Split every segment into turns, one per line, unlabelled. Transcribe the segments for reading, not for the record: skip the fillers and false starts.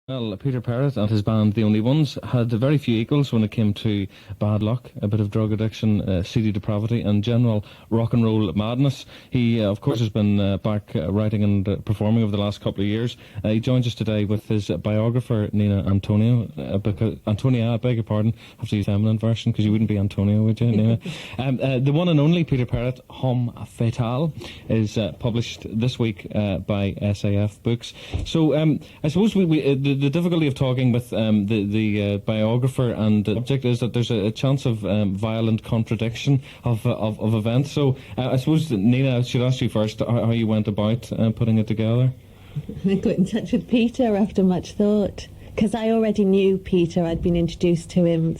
Well, Peter Perrett and his band, The Only Ones, had very few equals when it came to bad luck, a bit of drug addiction, seedy depravity, and general rock and roll madness. He, of course, has been back writing and performing over the last couple of years. He joins us today with his biographer, Nina Antonia. Antonia, I beg your pardon, I have to use the feminine version because you wouldn't be Antonia, would you, Nina? The one and only Peter Perrett, Homme Fatale, is published this week by SAF Books. So I suppose the difficulty of talking with the biographer and the subject is that there's a chance of violent contradiction of events. So I suppose, Nina, I should ask you first how you went about putting it together.
I got in touch with Peter after much thought, because I already knew Peter. I'd been introduced to him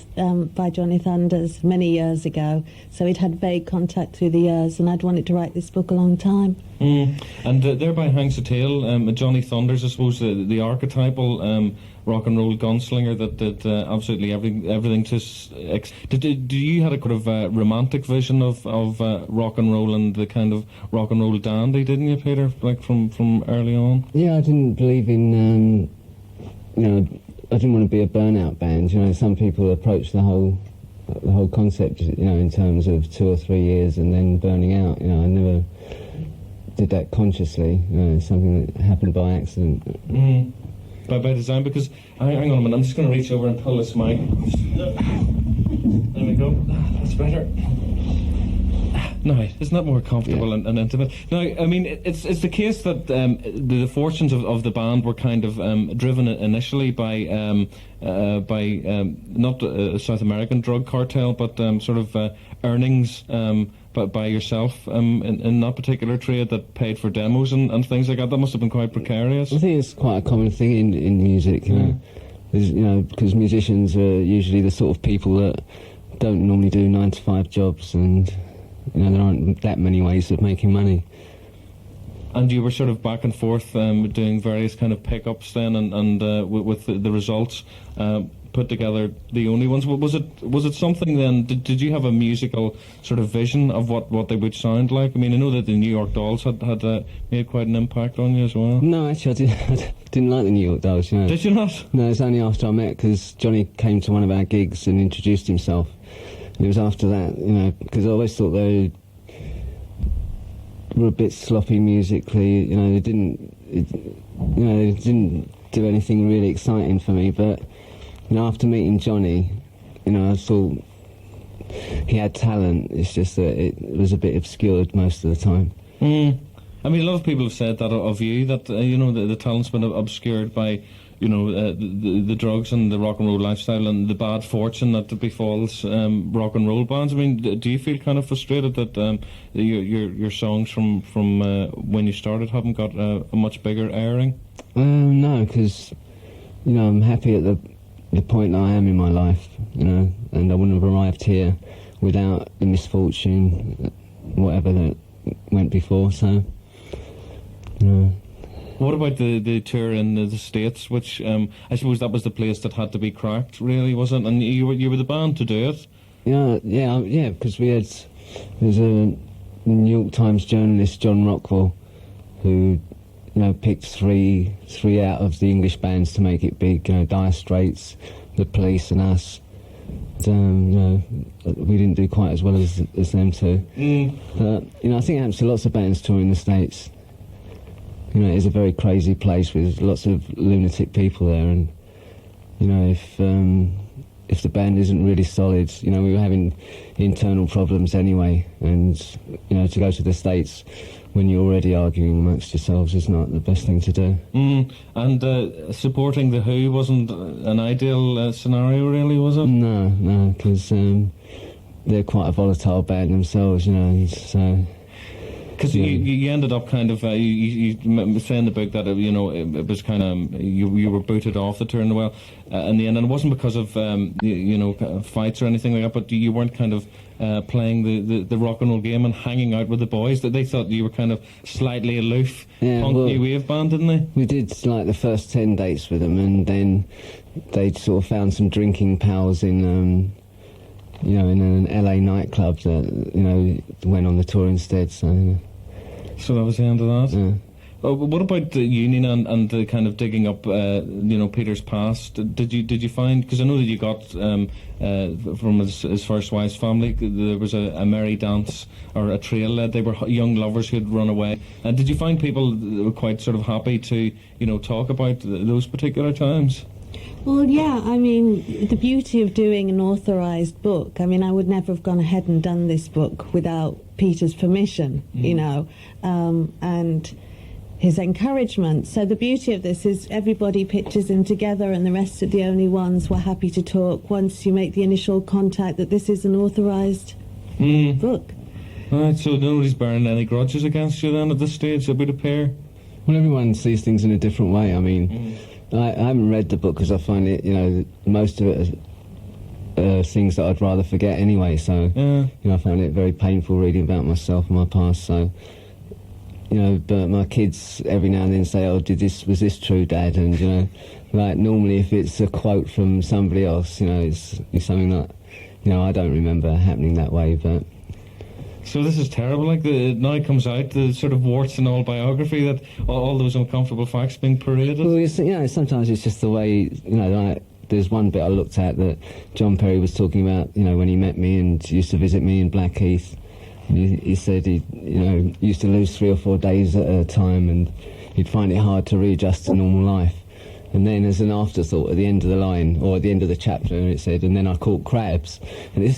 by Johnny Thunders many years ago, so we'd had vague contact through the years, and I'd wanted to write this book a long time.
And thereby hangs the tale. Johnny Thunders, I suppose, the archetypal rock and roll gunslinger that absolutely everything just... Do you had a kind of romantic vision of rock and roll and the kind of rock and roll dandy, didn't you, Peter, like from early on?
Yeah, I didn't believe in... I didn't want to be a burnout band. Some people approach the whole concept, in terms of 2 or 3 years and then burning out. I never did that consciously. It's something that happened by accident.
By design, because hang on a minute, I'm just going to reach over and pull this mic. There we go. That's better. No, isn't that more comfortable and intimate? Now, I mean, it's the case that the fortunes of the band were kind of driven initially by not a South American drug cartel, but sort of earnings by yourself in that particular trade that paid for demos and things like that. That must have been quite precarious.
I think it's quite a common thing in music, because musicians are usually the sort of people that don't normally do 9-to-5 jobs, and there aren't that many ways of making money.
And you were sort of back and forth doing various kind of pickups then, and with the results put together, The Only Ones. Was it something then? Did you have a musical sort of vision of what they would sound like? I mean, I know that the New York Dolls had made quite an impact on you as well.
No, actually, I didn't like the New York Dolls.
Did you not?
No, it's only after I met, because Johnny came to one of our gigs and introduced himself. It was after that, because I always thought they were a bit sloppy musically. They didn't do anything really exciting for me. But after meeting Johnny, I thought he had talent. It's just that it was a bit obscured most of the time.
I mean, a lot of people have said that of you, that the talent's been obscured by the drugs and the rock and roll lifestyle and the bad fortune that befalls rock and roll bands. I mean, do you feel kind of frustrated that your songs from when you started haven't got a much bigger airing?
No, because I'm happy at the point that I am in my life, and I wouldn't have arrived here without the misfortune, whatever that went before. So,
What about the tour in the States, which I suppose that was the place that had to be cracked, really, wasn't it? And you were the band to do it? Yeah, because there's a New York Times journalist, John Rockwell, who picked three out of the English bands to make it big. Dire Straits, The Police, and us. We didn't do quite as well as them two. But I think it happens to lots of bands touring the States. It is a very crazy place with lots of lunatic people there, and if the band isn't really solid, we were having internal problems anyway, and to go to the States when you're already arguing amongst yourselves is not the best thing to do. And supporting the Who wasn't an ideal scenario, really, was it?
No, because they're quite a volatile band themselves, so...
Because you ended up kind of, you say in the book that, it was kind of, you were booted off the tour in the end, and it wasn't because of, fights or anything like that, but you weren't kind of playing the rock and roll game and hanging out with the boys. That they thought you were kind of slightly aloof, punk new wave band, didn't they?
We did like the first 10 dates with them, and then they sort of found some drinking pals in an LA nightclub that, went on the tour instead, so...
So that was the end of that?
Yeah.
What about the union and the kind of digging up, Peter's past? Did you find, because I know that you got from his first wife's family, there was a merry dance or a trail led. They were young lovers who had run away. Did you find people that were quite sort of happy to talk about those particular times?
Well, yeah, I mean, the beauty of doing an authorised book, I mean, I would never have gone ahead and done this book without Peter's permission, and his encouragement. So the beauty of this is everybody pitches in together, and the rest of the only ones were happy to talk once you make the initial contact that this is an authorised book.
All right, so nobody's bearing any grudges against you then at this stage about a pair?
Well, everyone sees things in a different way. I mean, I haven't read the book because I find it, most of it are things that I'd rather forget anyway. So, I find it very painful reading about myself and my past. So, but my kids every now and then say, "Oh, was this true, Dad?" And like normally if it's a quote from somebody else, it's something that I don't remember happening that way. But
so this is terrible. Like now comes out the sort of warts and all biography that all those uncomfortable facts being paraded.
Well, sometimes it's just the way like, there's one bit I looked at that John Perry was talking about. When he met me and used to visit me in Blackheath. He said he used to lose 3 or 4 days at a time, and he'd find it hard to readjust to normal life. And then as an afterthought at the end of the line, or at the end of the chapter, it said, and then I caught crabs. And it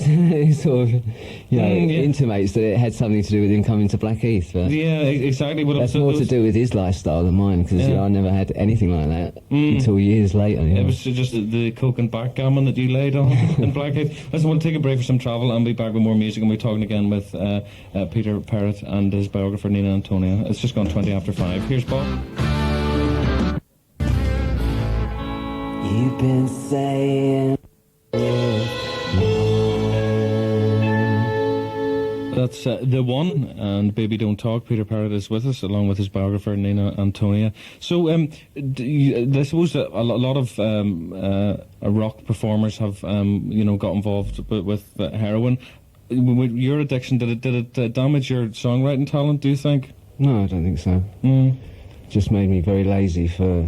sort of, intimates that it had something to do with him coming to Blackheath. But
yeah, exactly.
That's more to do with his lifestyle than mine, because I never had anything like that until years later.
It was just the coke and backgammon that you laid on in Blackheath. Listen, we'll take a break for some travel and be back with more music, and we're talking again with Peter Perrett and his biographer Nina Antonia. It's just gone 20 after 5. Here's Bob.
You've been saying
That's The One and Baby Don't Talk. Peter Perrett is with us, along with his biographer Nina Antonia. So I suppose a lot of rock performers have got involved with heroin. With your addiction, did it damage your songwriting talent, do you think?
No, I don't think so. Just made me very lazy for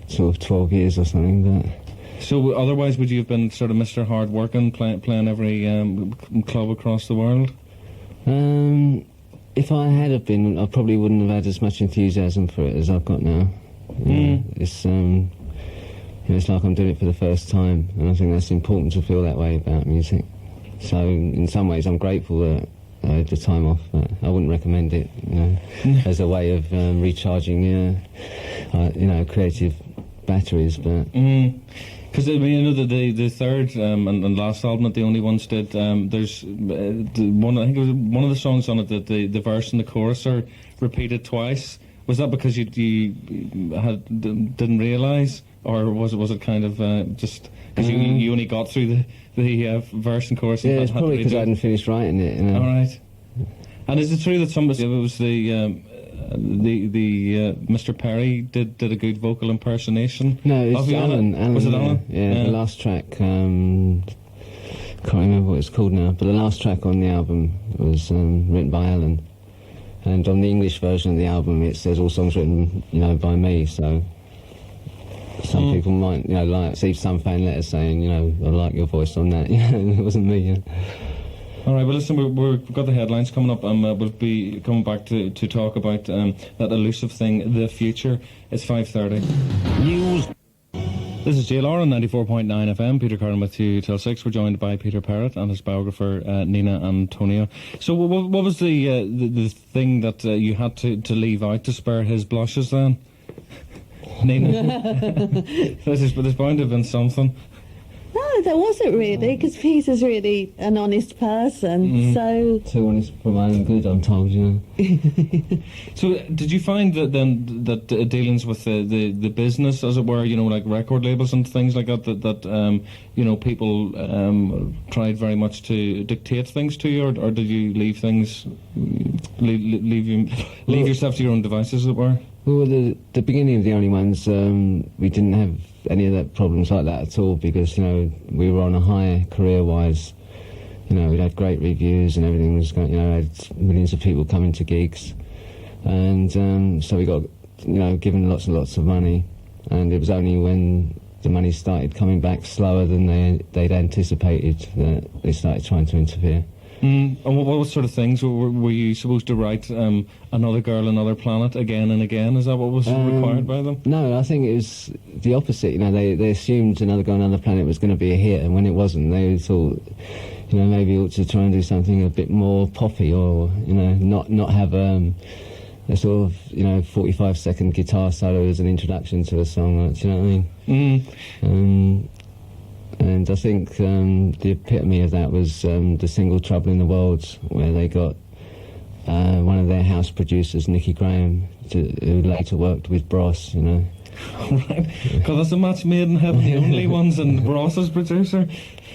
sort of 12 years or something. But
so otherwise, would you have been sort of Mr. Hard Working, playing every club across the world?
If I had have been, I probably wouldn't have had as much enthusiasm for it as I've got now. It's it's like I'm doing it for the first time, and I think that's important to feel that way about music. So in some ways, I'm grateful that I had the time off, but I wouldn't recommend it, as a way of recharging, creative batteries. But
because that the third and last album that the only ones did, there's one. I think it was one of the songs on it that the verse and the chorus are repeated twice. Was that because you didn't realise, or was it kind of just because you only got through the verse and chorus?
Yeah, it's probably because I hadn't finished writing it.
All right. And is it true that somebody, it was the Mr. Perry did a good vocal impersonation?
No, it's Alan.
Was it Alan?
Yeah, the last track. Can't remember what it's called now, but the last track on the album was written by Alan. And on the English version of the album, it says all songs written, by me. So some people might, receive some fan letters saying, I like your voice on that. It wasn't me.
All right, well, listen, we've got the headlines coming up, and we'll be coming back to talk about that elusive thing, the future. It's 5:30. News. This is GLR on 94.9 FM. Peter Curran with you till 6. We're joined by Peter Perrett and his biographer Nina Antonia. So what was the thing that you had to leave out to spare his blushes then? Nina? There's bound to have been something.
No, there wasn't really, because Peter's really an honest person, so...
Too honest for my own good, I'm told,
So, did you find that then, that dealings with the business, as it were, like record labels and things like that, people tried very much to dictate things to you, or did you leave things, leave yourself to your own devices, as it were?
Well, the beginning of the Only Ones, we didn't have any of that problems like that at all, because we were on a high career-wise. We had great reviews and everything was going. Had millions of people coming to gigs, and so we got given lots and lots of money, and it was only when the money started coming back slower than they'd anticipated that they started trying to interfere.
And what sort of things were you supposed to write? Another Girl, Another Planet again and again? Is that what was required by them?
No, I think it was the opposite. They assumed Another Girl, Another Planet was going to be a hit, and when it wasn't, they thought, maybe we ought to try and do something a bit more poppy, or not have a sort of 45-second guitar solo as an introduction to a song. Do you know what I mean? And I think the epitome of that was the single "Trouble in the World," where they got one of their house producers, Nicky Graham, who later worked with Bros.
Right, because that's a match made in heaven. The only ones, and Ross's producer.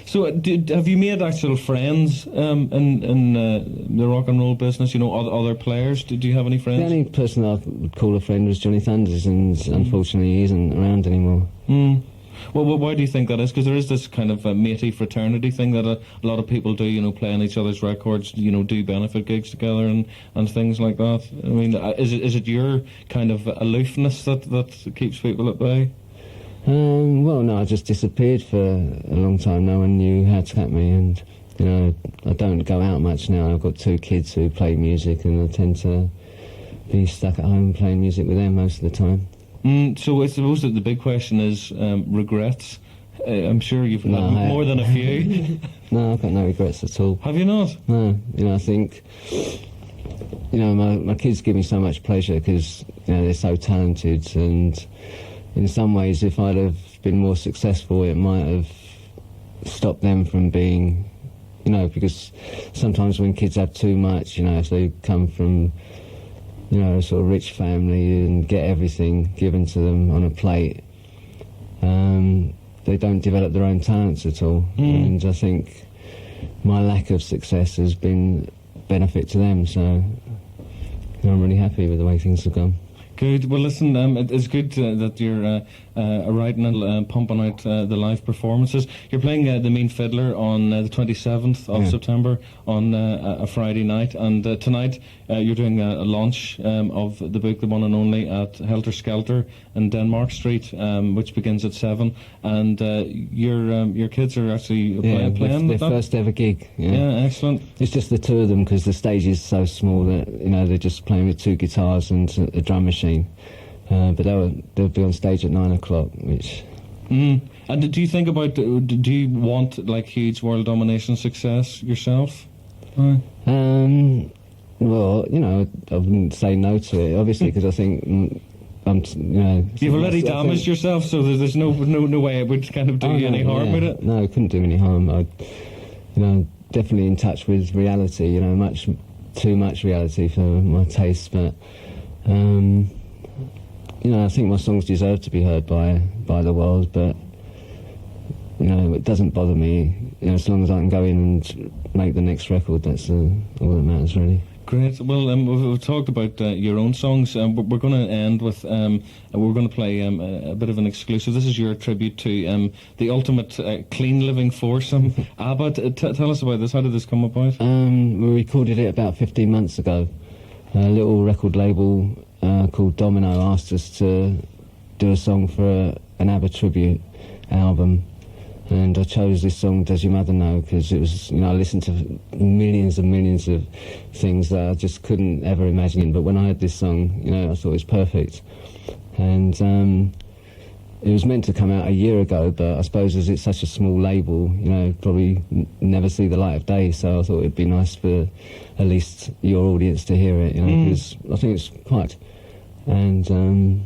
So, have you made actual friends in the rock and roll business? Other players. Do you have any friends?
The only person I would call a friend was Johnny Thunders, and unfortunately he isn't around anymore.
Well, why do you think that is? Because there is this kind of matey fraternity thing that a lot of people do, play on each other's records, do benefit gigs together and things like that. I mean, is it your kind of aloofness that keeps people at bay?
Well, no, I just disappeared for a long time. No one knew how to tap me, and I don't go out much now. I've got 2 kids who play music, and I tend to be stuck at home playing music with them most of the time.
So I suppose that the big question is regrets. I'm sure you've had more than a few.
No, I've got no regrets at all.
Have you not?
No, I think my kids give me so much pleasure because they're so talented, and in some ways, if I'd have been more successful, it might have stopped them from being, because sometimes when kids have too much, if they come from a sort of rich family and get everything given to them on a plate, they don't develop their own talents at all. And I think my lack of success has been benefit to them, so I'm really happy with the way things have gone.
Good. Well, listen, it's good that you're writing and pumping out the live performances. You're playing The Mean Fiddler on the 27th of September on a Friday night, and tonight you're doing a launch of the book, The One and Only, at Helter Skelter in Denmark Street, which begins at 7. And your kids are actually playing
their
with that?
first ever gig.
Yeah, excellent.
It's just the 2 of them because the stage is so small that they're just playing with 2 guitars and a drum machine. But they'll be on stage at 9 o'clock, which...
And do you think about, do you want huge world domination success yourself?
Well, I wouldn't say no to it, obviously, because I think
you've already damaged yourself, so there's no way it would kind of do you any harm with it.
No, it couldn't do me any harm. Definitely in touch with reality. Much too much reality for my taste, but. I think my songs deserve to be heard by the world, but it doesn't bother me. As long as I can go in and make the next record, that's all that matters, really.
Great. Well, we've talked about your own songs. We're going to end with we're going to play a bit of an exclusive. This is your tribute to the ultimate clean living foursome, ABBA. Tell us about this. How did this come about?
We recorded it about 15 months ago. A little record label called Domino asked us to do a song for an ABBA tribute album, and I chose this song, Does Your Mother Know, because it was, I listened to millions and millions of things that I just couldn't ever imagine, but when I heard this song, I thought it was perfect. And it was meant to come out a year ago, but I suppose as it's such a small label, probably never see the light of day, so I thought it'd be nice for at least your audience to hear it, because I think it's quite... And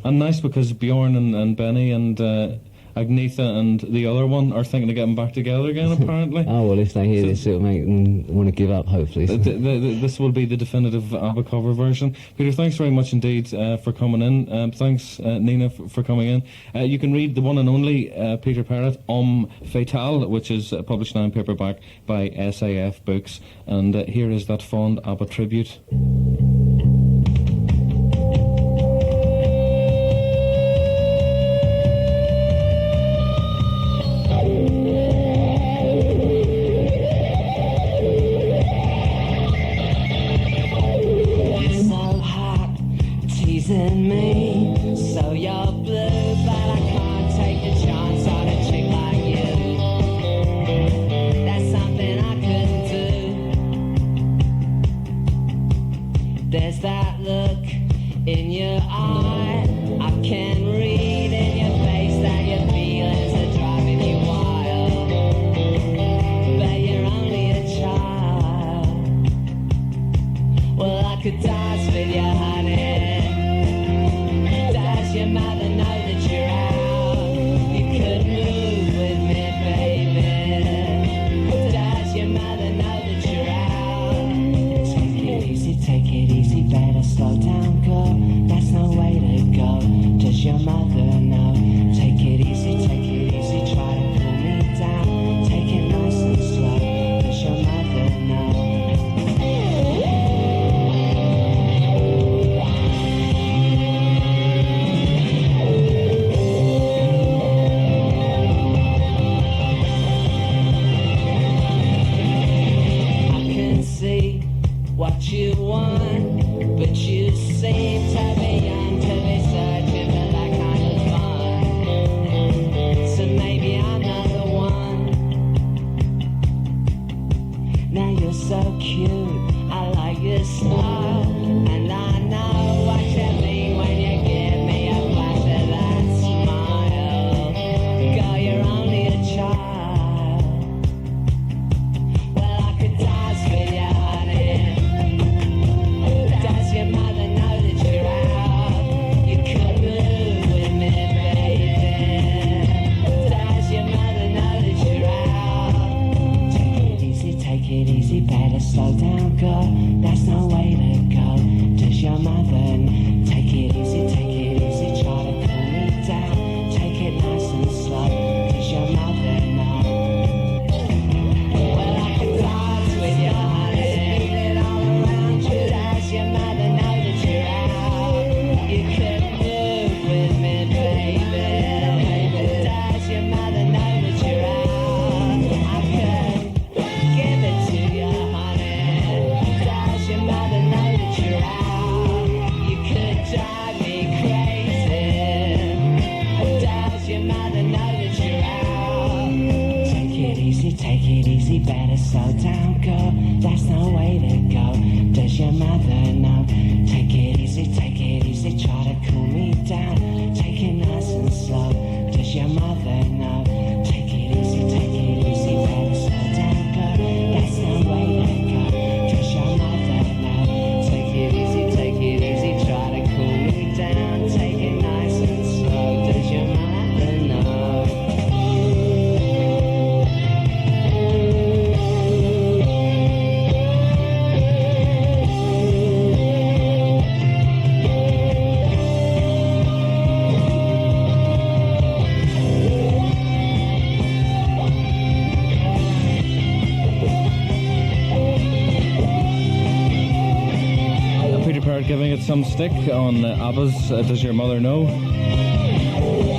nice because Bjorn and Benny and Agnetha and the other one are thinking of getting back together again, apparently.
Oh, well, if they hear this, it'll make them want to give up, hopefully.
This will be the definitive ABBA cover version. Peter, thanks very much indeed for coming in. Thanks, Nina, for coming in. You can read the one and only Peter Perrett, Homme Fatale, which is published now in paperback by SAF Books. And here is that fond ABBA tribute.
Teasing me, better slow down, girl. That's no way to go. Does your mother take it easy, try to cool me down. Take it nice and slow. Does your mother know? Well, I can dance with you, honey. Feeling all around you. Does your mother know that you're out? You could move with me, baby. Does your mother know that you're out? I could give it to you, honey. Does your mother know that you're out? You could drive me crazy. Does your mother know that you're out? Take it easy, better slow down, girl. That's no way to go. Does your mother know? Take it easy, try to cool me down. Take it nice and slow. Does your mother know? Take it easy, better slow down, girl. That's no way to go. Does your mother know? Take it easy, try to cool me down. Take it nice and slow. Does your mother know?
Peter Perrett giving it some stick on ABBA's Does Your Mother Know?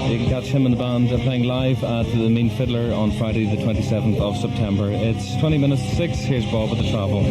You can catch him and the band playing live at the Mean Fiddler on Friday the 27th of September. It's 20 minutes to 6. Here's Bob with the Travel.